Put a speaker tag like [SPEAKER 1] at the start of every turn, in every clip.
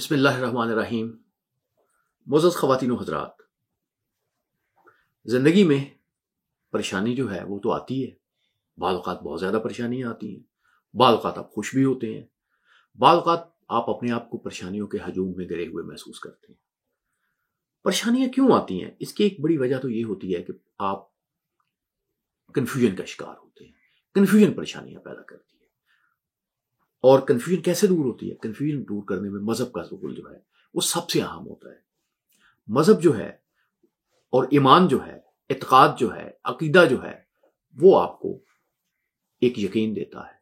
[SPEAKER 1] بسم اللہ الرحمن الرحیم۔ معزز خواتین و حضرات، زندگی میں پریشانی جو ہے وہ تو آتی ہے۔ بعض اوقات بہت زیادہ پریشانیاں آتی ہیں، بعض اوقات آپ خوش بھی ہوتے ہیں، بعض اوقات آپ اپنے آپ کو پریشانیوں کے ہجوم میں گرے ہوئے محسوس کرتے ہیں۔ پریشانیاں کیوں آتی ہیں؟ اس کی ایک بڑی وجہ تو یہ ہوتی ہے کہ آپ کنفیوژن کا شکار ہوتے ہیں۔ کنفیوژن پریشانیاں پیدا کرتی ہے۔ اور کنفیوژن کیسے دور ہوتی ہے؟ کنفیوژن دور کرنے میں مذہب کا رول جو ہے وہ سب سے اہم ہوتا ہے۔ مذہب جو ہے اور ایمان جو ہے، اعتقاد جو ہے، عقیدہ جو ہے، وہ آپ کو ایک یقین دیتا ہے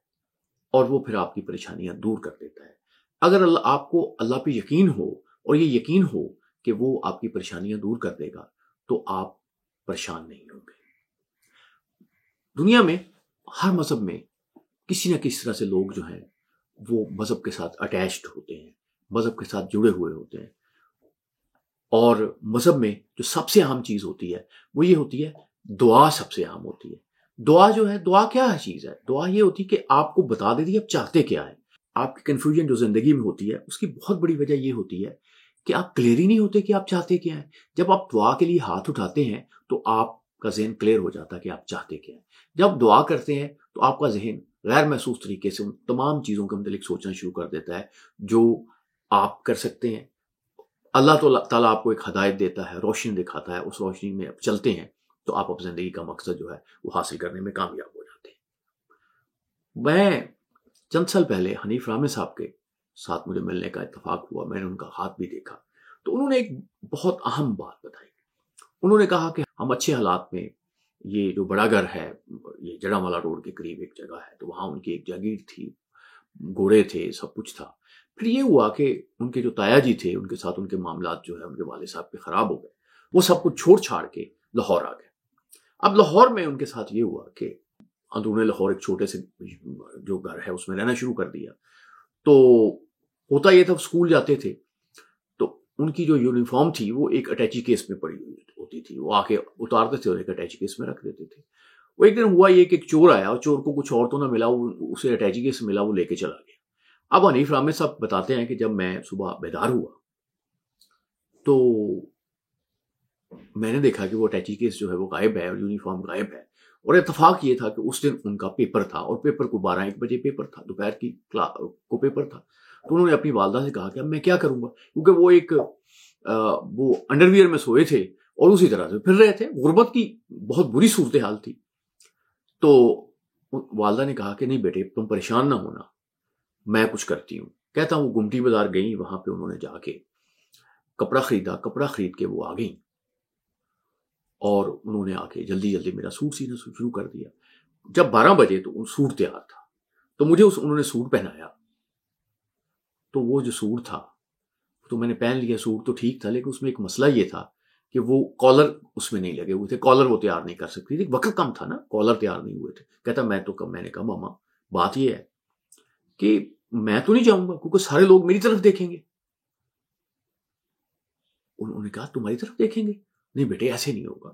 [SPEAKER 1] اور وہ پھر آپ کی پریشانیاں دور کر دیتا ہے۔ اگر آپ کو اللہ پہ یقین ہو اور یہ یقین ہو کہ وہ آپ کی پریشانیاں دور کر دے گا تو آپ پریشان نہیں ہوں گے۔ دنیا میں ہر مذہب میں کسی نہ کسی طرح سے لوگ جو ہیں وہ مذہب کے ساتھ اٹیچڈ ہوتے ہیں، مذہب کے ساتھ جڑے ہوئے ہوتے ہیں۔ اور مذہب میں جو سب سے اہم چیز ہوتی ہے وہ یہ ہوتی ہے دعا سب سے اہم ہوتی ہے۔ دعا جو ہے، دعا کیا چیز ہے؟ دعا یہ ہوتی ہے کہ آپ کو بتا دیتی ہے آپ چاہتے کیا ہے۔ آپ کی کنفیوژن جو زندگی میں ہوتی ہے اس کی بہت بڑی وجہ یہ ہوتی ہے کہ آپ کلیئر ہی نہیں ہوتے کہ آپ چاہتے کیا ہیں۔ جب آپ دعا کے لیے ہاتھ اٹھاتے ہیں تو آپ کا ذہن کلیئر ہو جاتا ہے کہ آپ چاہتے کیا ہیں۔ جب دعا کرتے ہیں تو آپ کا ذہن غیر محسوس طریقے سے ان تمام چیزوں کے متعلق سوچنا شروع کر دیتا ہے جو آپ کر سکتے ہیں۔ اللہ تعالیٰ آپ کو ایک ہدایت دیتا ہے، روشنی دکھاتا ہے، اس روشنی میں آپ چلتے ہیں تو آپ اپنی زندگی کا مقصد جو ہے وہ حاصل کرنے میں کامیاب ہو جاتے ہیں۔ میں چند سال پہلے حنیف رامے صاحب کے ساتھ مجھے ملنے کا اتفاق ہوا، میں نے ان کا ہاتھ بھی دیکھا تو انہوں نے ایک بہت اہم بات بتائی۔ انہوں نے کہا کہ ہم اچھے حالات میں، یہ جو بڑا گھر ہے یہ جڑامالہ روڈ کے قریب ایک جگہ ہے، تو وہاں ان کی ایک جاگیر تھی، گھوڑے تھے، سب کچھ تھا۔ پھر یہ ہوا کہ ان کے جو تایا جی تھے ان کے ساتھ ان کے معاملات جو ہے ان کے والد صاحب کے خراب ہو گئے، وہ سب کچھ چھوڑ چھاڑ کے لاہور آ گئے۔ اب لاہور میں ان کے ساتھ یہ ہوا کہ انہوں نے لاہور ایک چھوٹے سے جو گھر ہے اس میں رہنا شروع کر دیا۔ تو ہوتا یہ تھا اسکول جاتے تھے تو ان کی جو یونیفارم تھی وہ ایک اٹیچی کیس میں پڑی ہوئی ہوتی تھی، وہ آ کے اتارتے تھے اور ایک اٹیچی کیس میں رکھ دیتے تھے۔ وہ ایک دن ہوا یہ کہ ایک چور آیا اور چور کو کچھ اور تو نہ ملا، اسے اٹیچی کیس ملا، وہ لے کے چلا گیا۔ اب حنیف رامے صاحب بتاتے ہیں کہ جب میں صبح بیدار ہوا تو میں نے دیکھا کہ وہ اٹیچی کیس جو ہے وہ غائب ہے اور یونیفارم غائب ہے۔ اور اتفاق یہ تھا کہ اس دن ان کا پیپر تھا اور پیپر کو 12-1 بجے پیپر تھا، دوپہر کی کو پیپر تھا۔ تو انہوں نے اپنی والدہ سے کہا کہ اب میں کیا کروں گا، کیونکہ وہ ایک وہ انڈر ویئر میں سوئے تھے اور اسی طرح سے پھر رہے تھے، غربت کی بہت بری صورتحال تھی۔ تو والدہ نے کہا کہ نہیں بیٹے تم پریشان نہ ہونا، میں کچھ کرتی ہوں۔ کہتا ہوں وہ گمٹی بازار گئیں، وہاں پہ انہوں نے جا کے کپڑا خریدا، کپڑا خرید کے وہ آ گئیں اور انہوں نے آ کے جلدی جلدی میرا سوٹ سینا شروع کر دیا۔ جب 12 بجے تو سوٹ تیار تھا تو مجھے انہوں نے سوٹ پہنایا، تو وہ جو سوٹ تھا تو میں نے پہن لیا، سوٹ تو ٹھیک تھا لیکن اس میں ایک مسئلہ یہ تھا کہ وہ کالر اس میں نہیں لگے ہوئے تھے، کالر وہ تیار نہیں کر سکتی تھی، وقت کم تھا نا، کالر تیار نہیں ہوئے تھے۔ کہتا میں نے کہا ماما بات یہ ہے کہ میں تو نہیں جاؤں گا کیونکہ سارے لوگ میری طرف دیکھیں گے۔ انہوں نے کہا تمہاری طرف دیکھیں گے؟ نہیں بیٹے ایسے نہیں ہوگا۔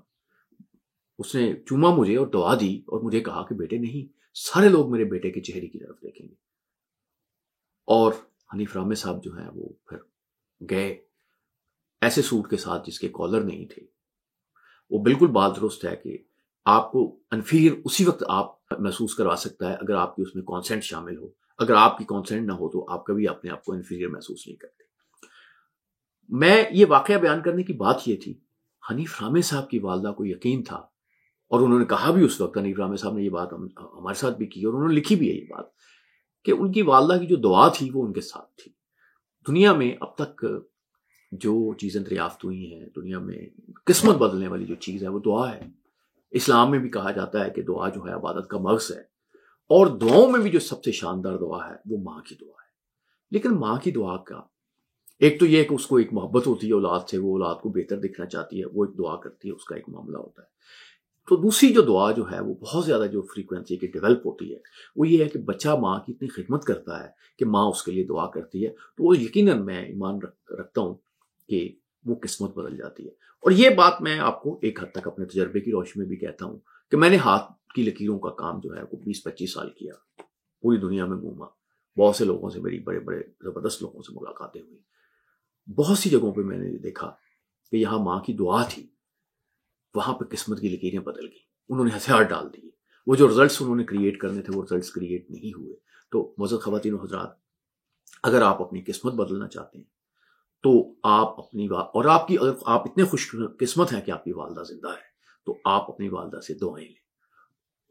[SPEAKER 1] اس نے چوما مجھے اور دعا دی اور مجھے کہا کہ بیٹے نہیں، سارے لوگ میرے بیٹے کے چہرے کی طرف دیکھیں گے۔ اور حنیف رامے صاحب جو ہیں وہ پھر گئے ایسے سوٹ کے ساتھ جس کے کالر نہیں تھے۔ وہ بالکل بات درست ہے کہ آپ کو انفیریئر اسی وقت آپ محسوس کروا سکتا ہے اگر آپ کی اس میں کانسنٹ شامل ہو۔ اگر آپ کی کانسنٹ نہ ہو تو آپ کبھی اپنے آپ کو انفیریئر محسوس نہیں کرتے۔ میں یہ واقعہ بیان کرنے کی بات یہ تھی، حنیف رامے صاحب کی والدہ کو یقین تھا اور انہوں نے کہا بھی اس وقت، حنیف رامے صاحب نے یہ بات ہمارے ساتھ بھی کی اور انہوں نے لکھی بھی ہے یہ بات کہ ان کی والدہ کی جو دعا تھی وہ ان کے ساتھ تھی۔ دنیا میں اب تک جو چیزیں دریافت ہوئی ہیں، دنیا میں قسمت بدلنے والی جو چیز ہے وہ دعا ہے۔ اسلام میں بھی کہا جاتا ہے کہ دعا جو ہے عبادت کا مغز ہے، اور دعاؤں میں بھی جو سب سے شاندار دعا ہے وہ ماں کی دعا ہے۔ لیکن ماں کی دعا کا ایک تو یہ کہ اس کو ایک محبت ہوتی ہے اولاد سے، وہ اولاد کو بہتر دکھنا چاہتی ہے، وہ ایک دعا کرتی ہے، اس کا ایک معاملہ ہوتا ہے۔ تو دوسری جو دعا جو ہے وہ بہت زیادہ جو فریکوینسی کی ڈیولپ ہوتی ہے وہ یہ ہے کہ بچہ ماں کی اتنی خدمت کرتا ہے کہ ماں اس کے لیے دعا کرتی ہے، تو وہ یقیناً میں ایمان رکھتا ہوں کہ وہ قسمت بدل جاتی ہے۔ اور یہ بات میں آپ کو ایک حد تک اپنے تجربے کی روشنی میں بھی کہتا ہوں کہ میں نے ہاتھ کی لکیروں کا کام جو ہے وہ 20-25 سال کیا، پوری دنیا میں گھوما، بہت سے لوگوں سے، میری بڑے بڑے زبردست لوگوں سے ملاقاتیں ہوئی۔ بہت سی جگہوں پہ میں نے دیکھا کہ یہاں ماں کی دعا تھی، وہاں پہ قسمت کی لکیریں بدل گئی، انہوں نے ہتھیار ڈال دیے، وہ جو رزلٹس انہوں نے کریٹ کرنے تھے وہ رزلٹس کریٹ نہیں ہوئے۔ تو معزز خواتین و حضرات، اگر آپ اپنی قسمت بدلنا چاہتے ہیں تو آپ اپنی اور اگر آپ اتنے خوش قسمت ہیں کہ آپ کی والدہ زندہ ہے تو آپ اپنی والدہ سے دعائیں لیں۔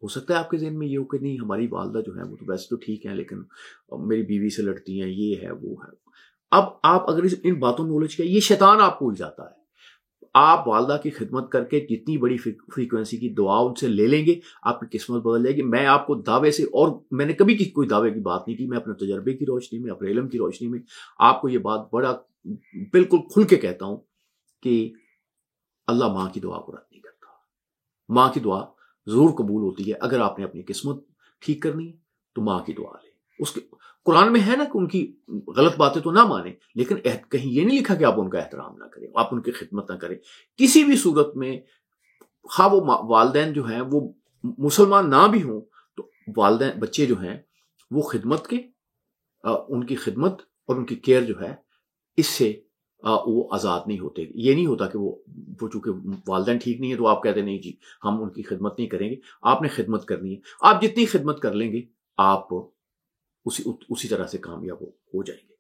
[SPEAKER 1] ہو سکتا ہے آپ کے ذہن میں یہ ہو کہ نہیں، ہماری والدہ جو ہے وہ تو ویسے تو ٹھیک ہے لیکن میری بیوی سے لڑتی ہیں، یہ ہے وہ ہے۔ اب آپ اگر ان باتوں میں الجھ گئے، یہ شیطان آپ کو الجھاتا ہے۔ آپ والدہ کی خدمت کر کے جتنی بڑی فریکوینسی کی دعا ان سے لے لیں گے، آپ کی قسمت بدل جائے گی۔ میں آپ کو دعوے سے، اور میں نے کبھی کوئی دعوے کی بات نہیں کی، میں اپنے تجربے کی روشنی میں، اپنے علم کی روشنی میں آپ کو یہ بات بڑا بالکل کھل کے کہتا ہوں کہ اللہ ماں کی دعا کو رد نہیں کرتا۔ ماں کی دعا ضرور قبول ہوتی ہے۔ اگر آپ نے اپنی قسمت ٹھیک کرنی ہے تو ماں کی دعا لیں۔ اس کے قرآن میں ہے نا کہ ان کی غلط باتیں تو نہ مانیں، لیکن کہیں یہ نہیں لکھا کہ آپ ان کا احترام نہ کریں، آپ ان کی خدمت نہ کریں کسی بھی صورت میں۔ خواہ وہ والدین جو ہیں وہ مسلمان نہ بھی ہوں تو والدین بچے جو ہیں وہ خدمت کے، ان کی خدمت اور ان کی کیئر جو ہے اس سے وہ آزاد نہیں ہوتے۔ یہ نہیں ہوتا کہ وہ چونکہ والدین ٹھیک نہیں ہے تو آپ کہتے نہیں جی ہم ان کی خدمت نہیں کریں گے۔ آپ نے خدمت کرنی ہے، آپ جتنی خدمت کر لیں گے آپ اسی طرح سے کامیاب ہو جائیں گے۔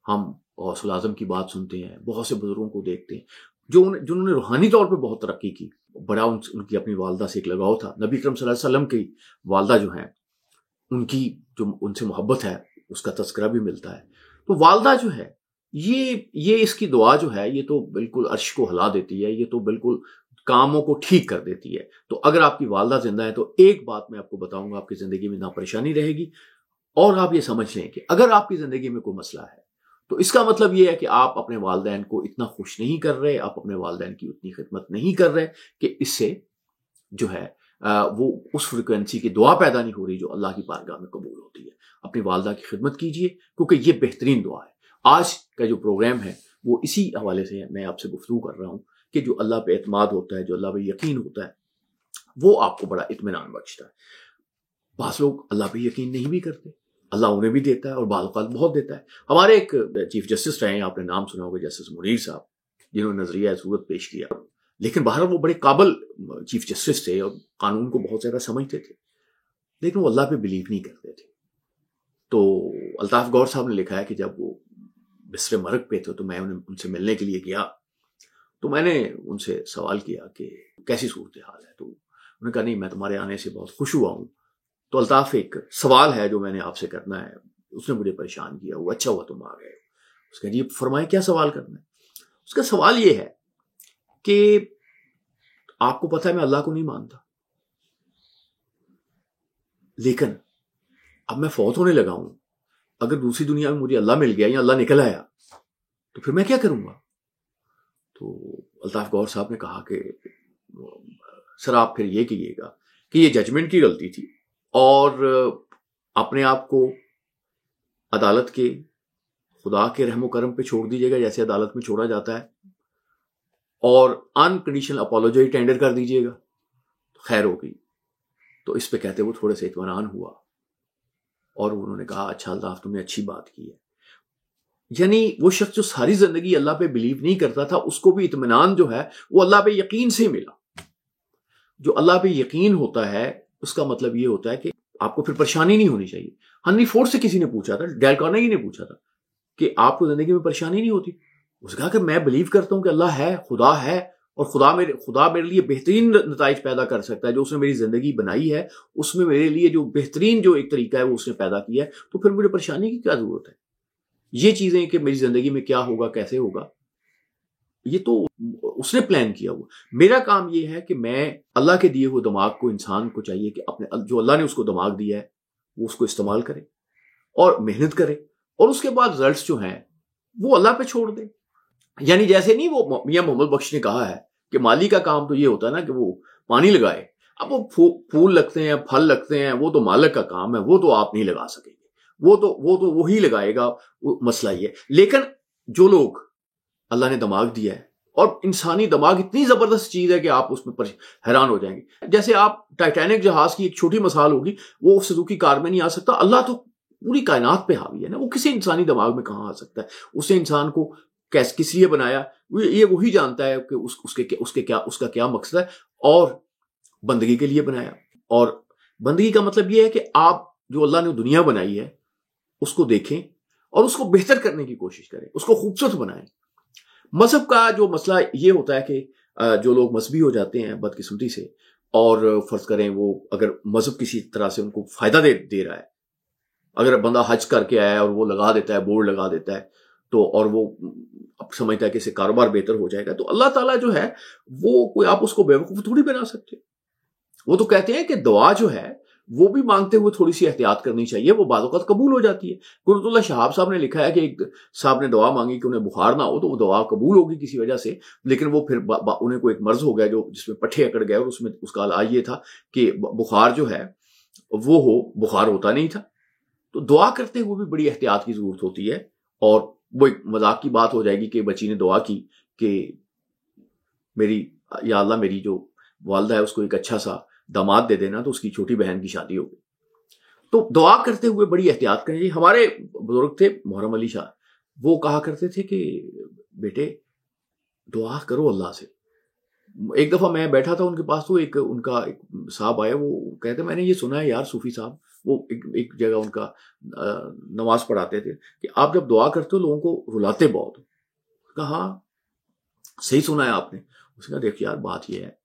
[SPEAKER 1] ہم غوث الاعظم کی بات سنتے ہیں، بہت سے بزرگوں کو دیکھتے ہیں جنہوں نے روحانی طور پہ بہت ترقی کی، بڑا ان کی اپنی والدہ سے ایک لگاؤ تھا۔ نبی اکرم صلی اللہ علیہ وسلم کی والدہ جو ہیں ان کی جو ان سے محبت ہے اس کا تذکرہ بھی ملتا ہے۔ تو والدہ جو ہے یہ اس کی دعا جو ہے یہ تو بالکل عرش کو ہلا دیتی ہے، یہ تو بالکل کاموں کو ٹھیک کر دیتی ہے۔ تو اگر آپ کی والدہ زندہ ہے تو ایک بات میں آپ کو بتاؤں گا، آپ کی زندگی میں نہ پریشانی رہے گی۔ اور آپ یہ سمجھ لیں کہ اگر آپ کی زندگی میں کوئی مسئلہ ہے تو اس کا مطلب یہ ہے کہ آپ اپنے والدین کو اتنا خوش نہیں کر رہے، آپ اپنے والدین کی اتنی خدمت نہیں کر رہے کہ اس سے جو ہے وہ اس فریکوینسی کی دعا پیدا نہیں ہو رہی جو اللہ کی بارگاہ میں قبول ہوتی ہے۔ اپنی والدہ کی خدمت کیجئے کیونکہ یہ بہترین دعا ہے۔ آج کا جو پروگرام ہے وہ اسی حوالے سے میں آپ سے گفتگو کر رہا ہوں کہ جو اللہ پہ اعتماد ہوتا ہے، جو اللہ پہ یقین ہوتا ہے، وہ آپ کو بڑا اطمینان بخشتا ہے۔ بعض لوگ اللہ پہ یقین نہیں بھی کرتے، اللہ انہیں بھی دیتا ہے اور بعض اوقات بہت دیتا ہے۔ ہمارے ایک چیف جسٹس رہے ہیں، آپ نے نام سنا ہوگا، جسٹس منیر صاحب، جنہوں نے نظریہ صورت پیش کیا، لیکن بہرحال وہ بڑے قابل چیف جسٹس تھے اور قانون کو بہت زیادہ سمجھتے تھے، لیکن وہ اللہ پہ بلیو نہیں کرتے تھے۔ تو الطاف گور صاحب نے لکھا ہے کہ جب وہ بستر مرگ پہ تھے تو میں ان سے ملنے کے لیے گیا، تو میں نے ان سے سوال کیا کہ کیسی صورتحال ہے، تو انہوں نے کہا نہیں میں تمہارے آنے سے بہت خوش ہوا ہوں۔ تو الطاف ایک سوال ہے جو میں نے آپ سے کرنا ہے، اس نے مجھے پریشان کیا، وہ اچھا ہوا تم آ گئے۔ اس کا جی فرمائے کیا سوال کرنا ہے؟ اس کا سوال یہ ہے کہ آپ کو پتہ ہے میں اللہ کو نہیں مانتا، لیکن اب میں فوت ہونے لگا ہوں، اگر دوسری دنیا میں مجھے اللہ مل گیا یا اللہ نکل آیا تو پھر میں کیا کروں گا؟ تو الطاف گور صاحب نے کہا کہ سر آپ پھر یہ کہیے گا کہ یہ ججمنٹ کی غلطی تھی اور اپنے آپ کو عدالت کے، خدا کے رحم و کرم پہ چھوڑ دیجیے گا جیسے عدالت میں چھوڑا جاتا ہے، اور انکنڈیشنل اپولوجی ٹینڈر کر دیجیے گا، خیر ہوگی۔ تو اس پہ کہتے وہ تھوڑے سے اطمینان ہوا اور انہوں نے کہا اچھا الطاف تم نے اچھی بات کی ہے۔ یعنی وہ شخص جو ساری زندگی اللہ پہ بلیو نہیں کرتا تھا، اس کو بھی اطمینان جو ہے وہ اللہ پہ یقین سے ملا۔ جو اللہ پہ یقین ہوتا ہے اس کا مطلب یہ ہوتا ہے کہ آپ کو پھر پریشانی نہیں ہونی چاہیے۔ ہنری فورڈ سے کسی نے پوچھا تھا، ڈیل کارنیگی نے پوچھا تھا کہ آپ کو زندگی میں پریشانی نہیں ہوتی؟ اس نے کہا کہ میں بلیو کرتا ہوں کہ اللہ ہے، خدا ہے، اور خدا میرے لیے بہترین نتائج پیدا کر سکتا ہے۔ جو اس نے میری زندگی بنائی ہے اس میں میرے لیے جو بہترین جو ایک طریقہ ہے وہ اس نے پیدا کیا ہے، تو پھر مجھے پریشانی کی کیا ضرورت ہے؟ یہ چیزیں کہ میری زندگی میں کیا ہوگا، کیسے ہوگا، یہ تو اس نے پلان کیا ہوا۔ میرا کام یہ ہے کہ میں اللہ کے دیے ہوئے دماغ کو، انسان کو چاہیے کہ اپنے جو اللہ نے اس کو دماغ دیا ہے وہ اس کو استعمال کرے اور محنت کرے، اور اس کے بعد رزلٹس جو ہیں وہ اللہ پہ چھوڑ دے۔ یعنی جیسے نہیں وہ میاں محمد بخش نے کہا ہے کہ مالی کا کام تو یہ ہوتا ہے نا کہ وہ پانی لگائے، اب وہ پھول لگتے ہیں، پھل لگتے ہیں، وہ تو مالک کا کام ہے، وہ تو آپ نہیں لگا سکیں گے، وہ تو وہی لگائے گا، مسئلہ یہ ہے۔ لیکن جو لوگ اللہ نے دماغ دیا ہے، اور انسانی دماغ اتنی زبردست چیز ہے کہ آپ اس میں حیران ہو جائیں گے۔ جیسے آپ ٹائٹینک جہاز کی ایک چھوٹی مثال ہوگی، وہ سوزوکی کار میں نہیں آ سکتا، اللہ تو پوری کائنات پہ حاوی ہے نا، وہ کسی انسانی دماغ میں کہاں آ سکتا ہے؟ اس نے انسان کو کس لیے بنایا، یہ وہی جانتا ہے کہ اس کا کیا مقصد ہے، اور بندگی کے لیے بنایا. اور بندگی کا مطلب یہ ہے کہ آپ جو اللہ نے دنیا بنائی ہے اس کو دیکھیں اور اس کو بہتر کرنے کی کوشش کریں، اس کو خوبصورت بنائیں. مذہب کا جو مسئلہ یہ ہوتا ہے کہ جو لوگ مذہبی ہو جاتے ہیں بدقسمتی سے، اور فرض کریں وہ اگر مذہب کسی طرح سے ان کو فائدہ دے رہا ہے، اگر بندہ حج کر کے آیا ہے اور وہ لگا دیتا ہے، بورڈ لگا دیتا ہے، تو اور وہ سمجھتا ہے کہ اس سے کاروبار بہتر ہو جائے گا، تو اللہ تعالیٰ جو ہے وہ کوئی، آپ اس کو بیوقوف تھوڑی بنا سکتے. وہ تو کہتے ہیں کہ دعا جو ہے وہ بھی مانگتے ہوئے تھوڑی سی احتیاط کرنی چاہیے، وہ بعض اوقات قبول ہو جاتی ہے. قرۃ اللہ شہاب صاحب نے لکھا ہے کہ ایک صاحب نے دعا مانگی کہ انہیں بخار نہ ہو، تو وہ دعا قبول ہوگی کسی وجہ سے، لیکن وہ پھر انہیں کوئی ایک مرض ہو گیا جس میں پٹھے اکڑ گئے، اور اس کا علاج یہ تھا کہ بخار جو ہے وہ بخار ہوتا نہیں تھا. تو دعا کرتے ہوئے بھی بڑی احتیاط کی ضرورت ہوتی ہے. اور وہ ایک مذاق کی بات ہو جائے گی کہ بچی نے دعا کی کہ یا اللہ میری جو والدہ ہے اس کو ایک اچھا سا داماد دے دینا، تو اس کی چھوٹی بہن کی شادی ہو گئی. تو دعا کرتے ہوئے بڑی احتیاط کریں. ہمارے بزرگ تھے محرم علی شاہ، وہ کہا کرتے تھے کہ بیٹے دعا کرو اللہ سے. ایک دفعہ میں بیٹھا تھا ان کے پاس، تو ان کا ایک صاحب آیا، وہ کہتے میں نے یہ سنا ہے یار صوفی صاحب، وہ ایک جگہ ان کا نماز پڑھاتے تھے، کہ آپ جب دعا کرتے ہو لوگوں کو رلاتے بہت. کہا صحیح سنا ہے آپ نے. اس نے کہا دیکھ یار بات یہ ہے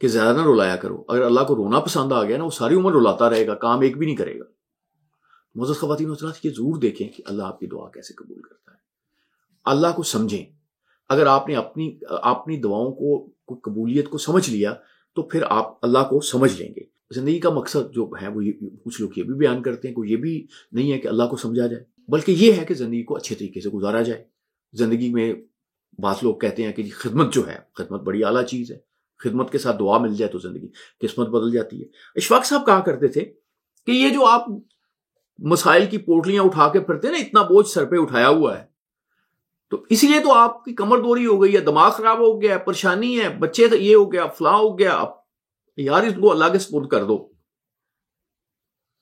[SPEAKER 1] کہ زیادہ نہ رلایا کرو، اگر اللہ کو رونا پسند آ گیا نا، وہ ساری عمر رلاتا رہے گا، کام ایک بھی نہیں کرے گا. معزز خواتین و حضرات، یہ ضرور دیکھیں کہ اللہ آپ کی دعا کیسے قبول کرتا ہے. اللہ کو سمجھیں. اگر آپ نے اپنی دعاؤں کو قبولیت کو سمجھ لیا تو پھر آپ اللہ کو سمجھ لیں گے. زندگی کا مقصد جو ہے وہ کچھ لوگ یہ بھی بیان کرتے ہیں، کوئی یہ بھی نہیں ہے کہ اللہ کو سمجھا جائے، بلکہ یہ ہے کہ زندگی کو اچھے طریقے سے گزارا جائے. زندگی میں بعض لوگ کہتے ہیں کہ خدمت جو ہے، خدمت بڑی اعلیٰ چیز ہے، خدمت کے ساتھ دعا مل جائے تو زندگی قسمت بدل جاتی ہے. اشفاق صاحب کہا کرتے تھے کہ یہ جو آپ مسائل کی پوٹلیاں اٹھا کے پھرتے ہیں نا، اتنا بوجھ سر پہ اٹھایا ہوا ہے، تو اس لیے تو آپ کی کمر دوری ہو گئی ہے، دماغ خراب ہو گیا ہے، پریشانی ہے، بچے یہ ہو گیا، فلاں ہو گیا. یار اس کو اللہ کے سپرد کر دو.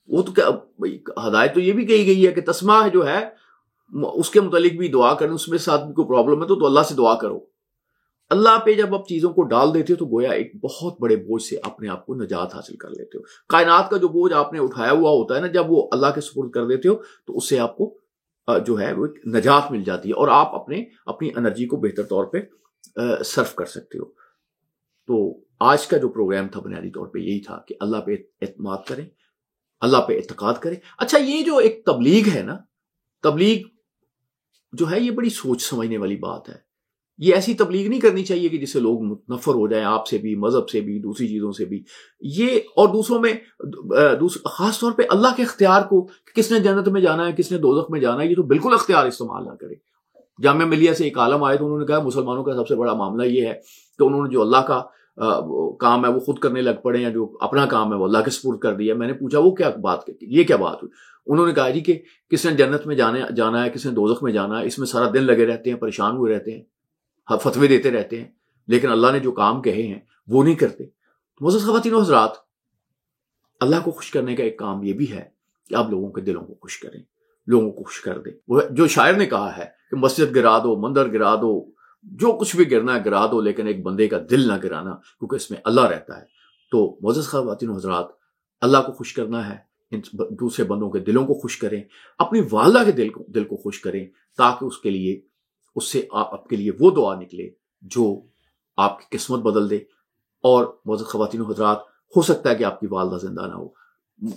[SPEAKER 1] وہ تو کیا ہدایت تو یہ بھی کہی گئی ہے کہ تسمہ جو ہے اس کے متعلق بھی دعا کریں، اس میں ساتھ بھی کوئی پرابلم ہے تو اللہ سے دعا کرو. اللہ پہ جب آپ چیزوں کو ڈال دیتے ہو تو گویا ایک بہت بڑے بوجھ سے اپنے آپ کو نجات حاصل کر لیتے ہو. کائنات کا جو بوجھ آپ نے اٹھایا ہوا ہوتا ہے نا، جب وہ اللہ کے سپرد کر دیتے ہو تو اس سے آپ کو جو ہے وہ ایک نجات مل جاتی ہے، اور آپ اپنی انرجی کو بہتر طور پہ صرف کر سکتے ہو. تو آج کا جو پروگرام تھا بنیادی طور پہ یہی تھا کہ اللہ پہ اعتماد کریں، اللہ پہ اعتقاد کریں. اچھا، یہ جو ایک تبلیغ ہے نا، تبلیغ جو ہے یہ بڑی سوچ سمجھنے والی بات ہے. یہ ایسی تبلیغ نہیں کرنی چاہیے کہ جس سے لوگ متنفر ہو جائیں آپ سے بھی، مذہب سے بھی، دوسری چیزوں سے بھی. یہ اور دوسروں میں خاص طور پہ اللہ کے اختیار کو، کس نے جنت میں جانا ہے کس نے دوزخ میں جانا ہے، یہ تو بالکل اختیار استعمال نہ کرے. جامعہ ملیہ سے ایک عالم آئے تو انہوں نے کہا مسلمانوں کا سب سے بڑا معاملہ یہ ہے کہ انہوں نے جو اللہ کا کام ہے وہ خود کرنے لگ پڑے ہیں، جو اپنا کام ہے وہ اللہ کے سپرد کر دیا. میں نے پوچھا وہ کیا بات کرتی، یہ کیا بات ہوئی؟ انہوں نے کہا جی کہ کس نے جنت میں جانا ہے کس نے دوزخ میں جانا ہے، اس میں سارا دن لگے رہتے ہیں، پریشان ہوئے رہتے ہیں، فتوے دیتے رہتے ہیں، لیکن اللہ نے جو کام کہے ہیں وہ نہیں کرتے. معزز خواتین و حضرات، اللہ کو خوش کرنے کا ایک کام یہ بھی ہے کہ آپ لوگوں کے دلوں کو خوش کریں، لوگوں کو خوش کر دیں. جو شاعر نے کہا ہے کہ مسجد گرا دو، مندر گرا دو، جو کچھ بھی گرنا ہے گرا دو، لیکن ایک بندے کا دل نہ گرانا، کیونکہ اس میں اللہ رہتا ہے. تو معزز خواتین و حضرات، اللہ کو خوش کرنا ہے، دوسرے بندوں کے دلوں کو خوش کریں، اپنی والدہ کے دل کو خوش کریں، تاکہ اس سے آپ کے لیے وہ دعا نکلے جو آپ کی قسمت بدل دے. اور معزز خواتین و حضرات، ہو سکتا ہے کہ آپ کی والدہ زندہ نہ ہو،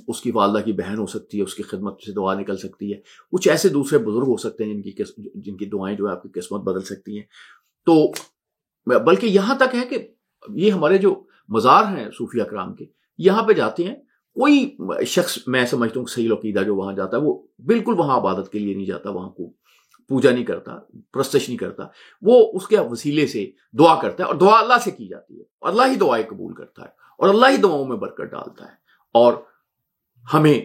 [SPEAKER 1] اس کی والدہ کی بہن ہو سکتی ہے، اس کی خدمت سے دعا نکل سکتی ہے، کچھ ایسے دوسرے بزرگ ہو سکتے ہیں جن کی دعائیں جو ہے آپ کی قسمت بدل سکتی ہیں. تو بلکہ یہاں تک ہے کہ یہ ہمارے جو مزار ہیں صوفیہ کرام کے، یہاں پہ جاتے ہیں، کوئی شخص میں سمجھتا ہوں صحیح عقیدہ جو وہاں جاتا ہے وہ بالکل وہاں عبادت کے لیے نہیں جاتا، وہاں کو پوجا نہیں کرتا، پرستش نہیں کرتا، وہ اس کے وسیلے سے دعا کرتا ہے، اور دعا اللہ سے کی جاتی ہے، اور اللہ ہی دعائیں قبول کرتا ہے، اور اللہ ہی دعاؤں میں برکت ڈالتا ہے. اور ہمیں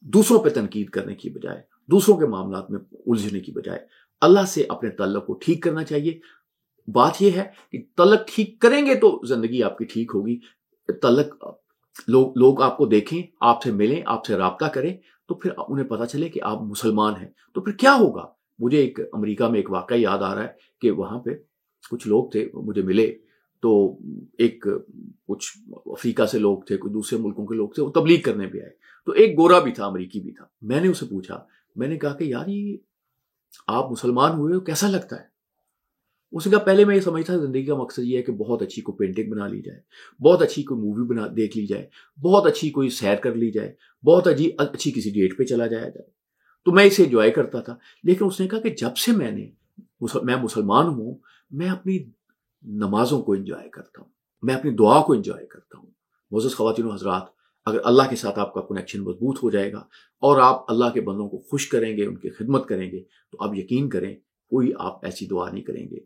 [SPEAKER 1] دوسروں پہ تنقید کرنے کی بجائے، دوسروں کے معاملات میں الجھنے کی بجائے اللہ سے اپنے تعلق کو ٹھیک کرنا چاہیے. بات یہ ہے کہ تعلق ٹھیک کریں گے تو زندگی آپ کی ٹھیک ہوگی. تعلق لوگ آپ کو دیکھیں، آپ سے ملیں، آپ سے رابطہ کریں، تو پھر انہیں پتہ چلے کہ آپ مسلمان ہیں، تو پھر کیا ہوگا؟ مجھے ایک امریکہ میں ایک واقعہ یاد آ رہا ہے کہ وہاں پہ کچھ لوگ تھے مجھے ملے، تو ایک کچھ افریقہ سے لوگ تھے، کچھ دوسرے ملکوں کے لوگ تھے، وہ تبلیغ کرنے بھی آئے، تو ایک گورا بھی تھا، امریکی بھی تھا۔ میں نے اسے پوچھا، میں نے کہا کہ یار یہ آپ مسلمان ہوئے ہو، کیسا لگتا ہے؟ اس نے کہا پہلے میں یہ سمجھتا زندگی کا مقصد یہ ہے کہ بہت اچھی کوئی پینٹنگ بنا لی جائے، بہت اچھی کوئی مووی دیکھ لی جائے، بہت اچھی کوئی سیر کر لی جائے، بہت اچھی کسی ڈیٹ پہ چلا جایا جائے، تو میں اسے انجوائے کرتا تھا۔ لیکن اس نے کہا کہ جب سے میں مسلمان ہوں، میں اپنی نمازوں کو انجوائے کرتا ہوں، میں اپنی دعا کو انجوائے کرتا ہوں۔ معزز خواتین و حضرات، اگر اللہ کے ساتھ آپ کا کنیکشن مضبوط ہو جائے گا اور آپ اللہ کے بندوں کو خوش کریں گے، ان کی خدمت کریں گے، تو آپ یقین کریں کوئی آپ ایسی دعا نہیں کریں گے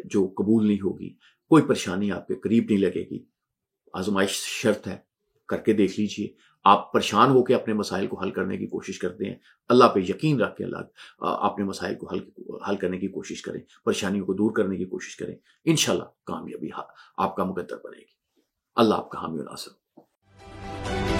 [SPEAKER 1] جو قبول نہیں ہوگی، کوئی پریشانی آپ کے قریب نہیں لگے گی۔ آزمائش شرط ہے، کر کے دیکھ لیجئے۔ آپ پریشان ہو کے اپنے مسائل کو حل کرنے کی کوشش کرتے ہیں، اللہ پہ یقین رکھ کے اپنے مسائل کو حل کرنے کی کوشش کریں، پریشانیوں کو دور کرنے کی کوشش کریں، انشاءاللہ کامیابی آپ کا مقدر بنے گی۔ اللہ آپ کا حامی و ناصر ہو۔